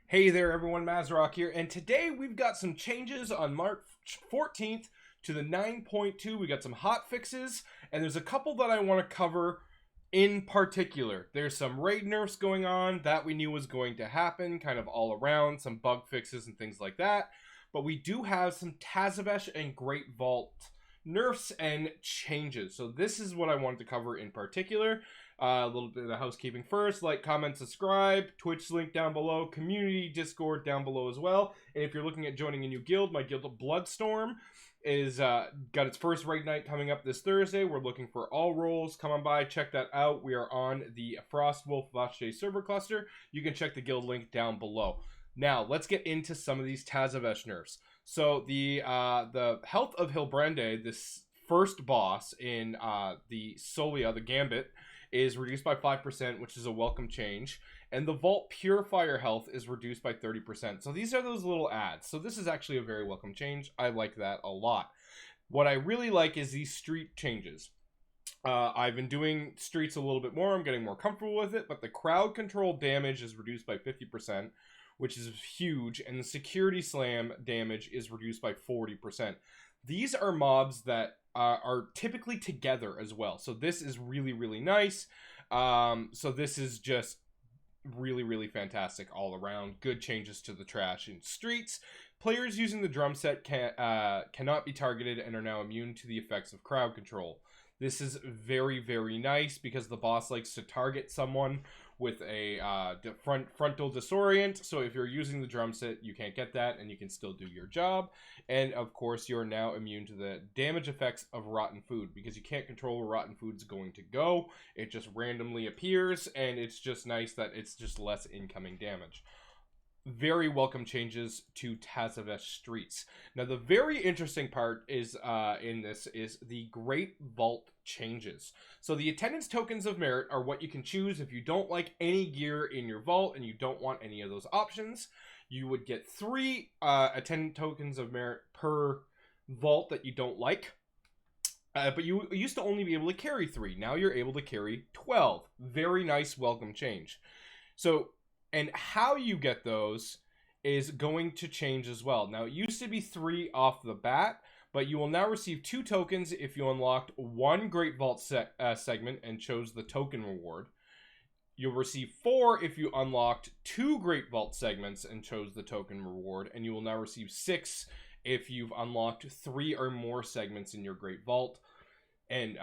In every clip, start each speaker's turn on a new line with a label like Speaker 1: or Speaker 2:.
Speaker 1: Hey there everyone, Mazrock here, and today we've got some changes on March 14th to the 9.2. We got some hot fixes, and there's a couple that I want to cover in particular. There's some raid nerfs going on that we knew was going to happen, kind of all around, some bug fixes and things like that. But we do have some Tazaveth and Great Vault nerfs and changes. So this is what I wanted to cover in particular. A little bit of housekeeping first. Like, comment, subscribe. Twitch link down below. Community Discord down below as well. And if you're looking at joining a new guild, my guild of Bloodstorm is got its first raid night coming up this Thursday. We're looking for all roles. Come on by, check that out. We are on the Frostwolf Vache server cluster. You can check the guild link down below. Now, let's get into some of these Tazaveth nerfs. So the Health of Hilbrande, this first boss in the Solia, the Gambit, is reduced by 5%, which is a welcome change. And the Vault Purifier health is reduced by 30%. So these are those little adds. So this is actually a very welcome change. I like that a lot. What I really like is these street changes. I've been doing streets a little bit more. I'm getting more comfortable with it. But the crowd control damage is reduced by 50%, which is huge. And the security slam damage is reduced by 40%. These are mobs that are typically together as well. So this is really, really nice. So this is just really, really fantastic all around. Good changes to the trash in streets. Players using the drum set cannot be targeted and are now immune to the effects of crowd control. This is very, very nice because the boss likes to target someone with a frontal disorient. So if you're using the drum set, you can't get that and you can still do your job. And of course, you're now immune to the damage effects of rotten food because you can't control where rotten food's going to go. It just randomly appears, and it's just nice that it's just less incoming damage. Very welcome changes to Tazaveth streets. Now, the very interesting part is in this is the Great Vault changes. So the attendance tokens of merit are what you can choose if you don't like any gear in your vault and you don't want any of those options. You would get 3 attendant tokens of merit per vault that you don't like. But you used to only be able to carry 3. Now you're able to carry 12. Very nice welcome change. So, and how you get those is going to change as well. Now, it used to be 3 off the bat, but you will now receive 2 tokens if you unlocked 1 Great Vault segment and chose the token reward. You'll receive 4 if you unlocked 2 Great Vault segments and chose the token reward. And you will now receive 6 if you've unlocked 3 or more segments in your Great Vault and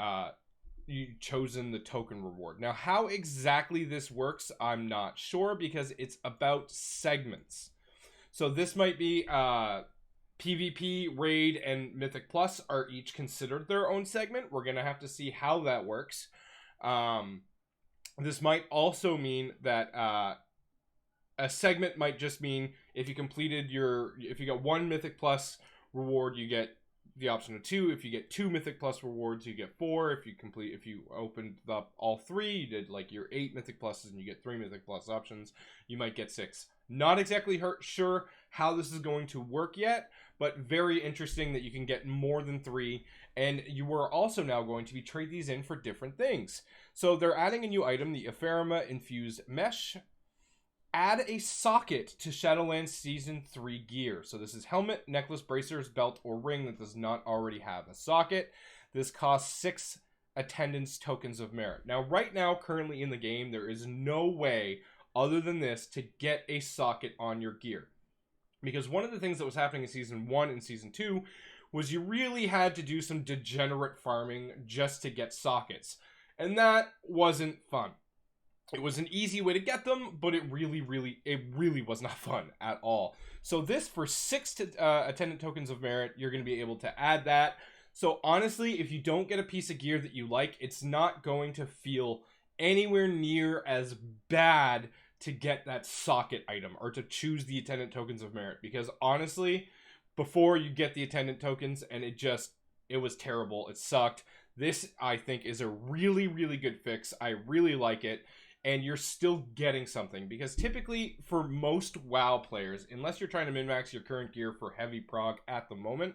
Speaker 1: you've chosen the token reward. Now, how exactly this works, I'm not sure because it's about segments. So this might be PvP, Raid, and Mythic Plus are each considered their own segment. We're going to have to see how that works. This might also mean that a segment might just mean if you completed if you got 1 Mythic Plus reward, you get the option of 2. If you get 2 Mythic Plus rewards, you get 4. If you opened up all 3, you did like your 8 Mythic Pluses and you get 3 Mythic Plus options, you might get 6. Not exactly sure how this is going to work yet, but very interesting that you can get more than 3, and you are also now going to be trade these in for different things. So they're adding a new item, the Ephemerma Infused Mesh. Add a socket to Shadowlands Season 3 gear. So this is helmet, necklace, bracers, belt, or ring that does not already have a socket. This costs 6 attendance tokens of merit. Now, right now, currently in the game, there is no way other than this to get a socket on your gear. Because one of the things that was happening in Season 1 and Season 2 was you really had to do some degenerate farming just to get sockets. And that wasn't fun. It was an easy way to get them, but it really was not fun at all. So this, for 6 attendant tokens of merit, you're going to be able to add that. So honestly, if you don't get a piece of gear that you like, it's not going to feel anywhere near as bad to get that socket item or to choose the attendant tokens of merit. Because honestly, before you get the attendant tokens, and it was terrible. It sucked. This, I think, is a really, really good fix. I really like it. And you're still getting something, because typically for most WoW players, unless you're trying to min-max your current gear for heavy prog at the moment,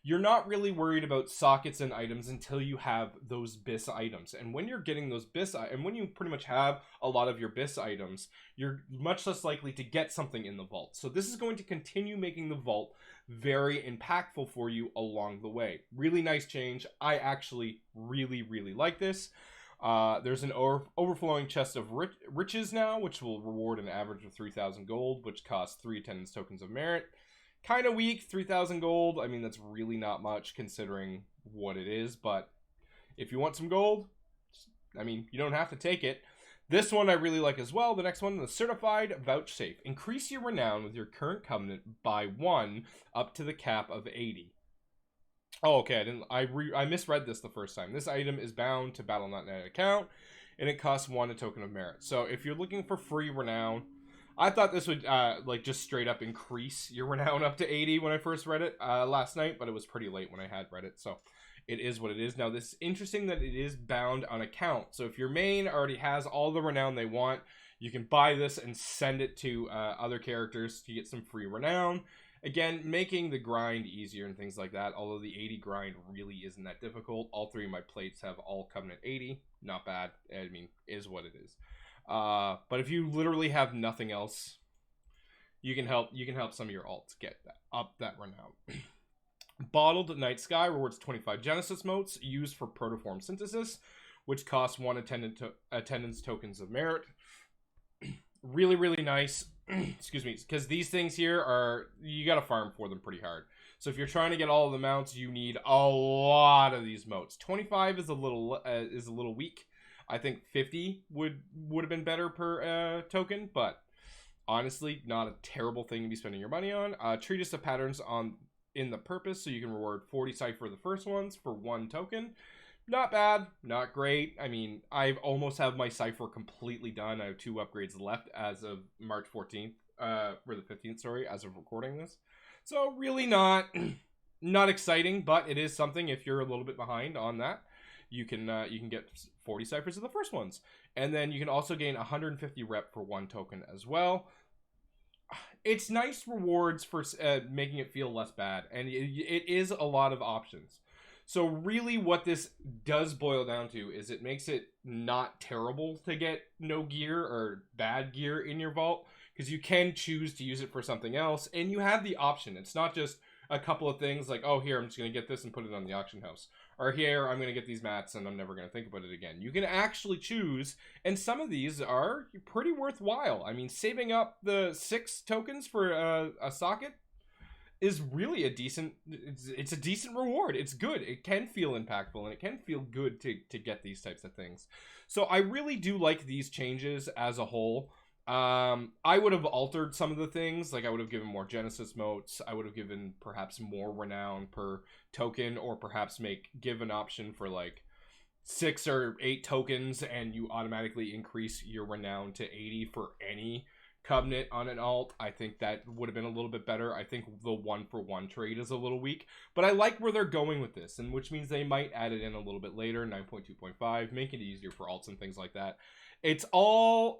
Speaker 1: you're not really worried about sockets and items until you have those BIS items. And when you're getting those BIS, and when you pretty much have a lot of your BIS items, you're much less likely to get something in the vault. So this is going to continue making the vault very impactful for you along the way. Really nice change. I actually really like this. There's an overflowing chest of riches now, which will reward an average of 3,000 gold, which costs 3 attendance tokens of merit. Kind of weak, 3,000 gold. I mean, that's really not much considering what it is, but if you want some gold, I mean, you don't have to take it. This one I really like as well. The next one, the Certified Vouchsafe. Increase your renown with your current covenant by 1 up to the cap of 80. Oh, okay, I misread this the first time. This item is bound to Battle.net account, and it costs 1 a token of merit. So if you're looking for free renown, I thought this would like just straight up increase your renown up to 80 when I first read it last night, but it was pretty late when I had read it, so it is what it is. Now, this is interesting that it is bound on account. So if your main already has all the renown they want, you can buy this and send it to other characters to get some free renown. Again, making the grind easier and things like that, although the 80 grind really isn't that difficult. All 3 of my plates have all Covenant 80. Not bad. I mean, is what it is. But if you literally have nothing else, you can help some of your alts get that renown. Bottled Night Sky rewards 25 Genesis motes used for protoform synthesis, which costs 1 attendance tokens of merit. Really nice. Excuse me, because these things here are, you gotta farm for them pretty hard. So if you're trying to get all of the mounts, you need a lot of these motes. 25 is a little weak. I think 50 would have been better per token, but honestly, not a terrible thing to be spending your money on. Treatise of Patterns in the purpose, so you can reward 40 cipher the first ones for 1 token. Not bad, not great. I mean, I almost have my cipher completely done. I have 2 upgrades left as of March 14th, or the 15th, sorry, as of recording this. So really not exciting, but it is something. If you're a little bit behind on that, you can get 40 ciphers of the first ones. And then you can also gain 150 rep for 1 token as well. It's nice rewards for making it feel less bad, and it is a lot of options. So really what this does boil down to is it makes it not terrible to get no gear or bad gear in your vault, because you can choose to use it for something else, and you have the option. It's not just a couple of things like, oh, here, I'm just going to get this and put it on the auction house. Or here, I'm going to get these mats and I'm never going to think about it again. You can actually choose, and some of these are pretty worthwhile. I mean, saving up the 6 tokens for a socket is really a decent, it's a decent reward. It's good. It can feel impactful, and it can feel good to get these types of things. So I really do like these changes as a whole. I would have altered some of the things, like I would have given more Genesis motes, I would have given perhaps more renown per token, or perhaps give an option for like 6 or 8 tokens and you automatically increase your renown to 80 for any covenant on an alt. I think that would have been a little bit better. I think the 1-for-1 trade is a little weak, but I like where they're going with this, and which means they might add it in a little bit later, 9.2.5, make it easier for alts and things like that. It's all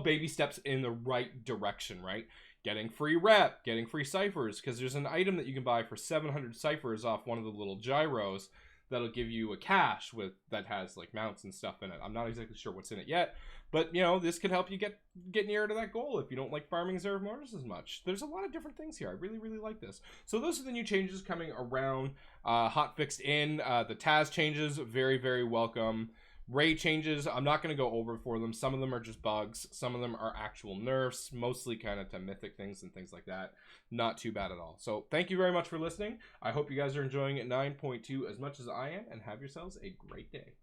Speaker 1: baby steps in the right direction, right? Getting free rep, getting free ciphers, because there's an item that you can buy for 700 ciphers off one of the little gyros that'll give you a cache that has like mounts and stuff in it. I'm not exactly sure what's in it yet, but you know, this could help you get nearer to that goal if you don't like farming Zerv Mortars as much. There's a lot of different things here. I really like this. So those are the new changes coming around. Hotfixed in. The Taz changes, very welcome. Ray changes, I'm not going to go over for them. Some of them are just bugs. Some of them are actual nerfs, mostly kind of to mythic things and things like that. Not too bad at all. So thank you very much for listening. I hope you guys are enjoying it 9.2 as much as I am, and have yourselves a great day.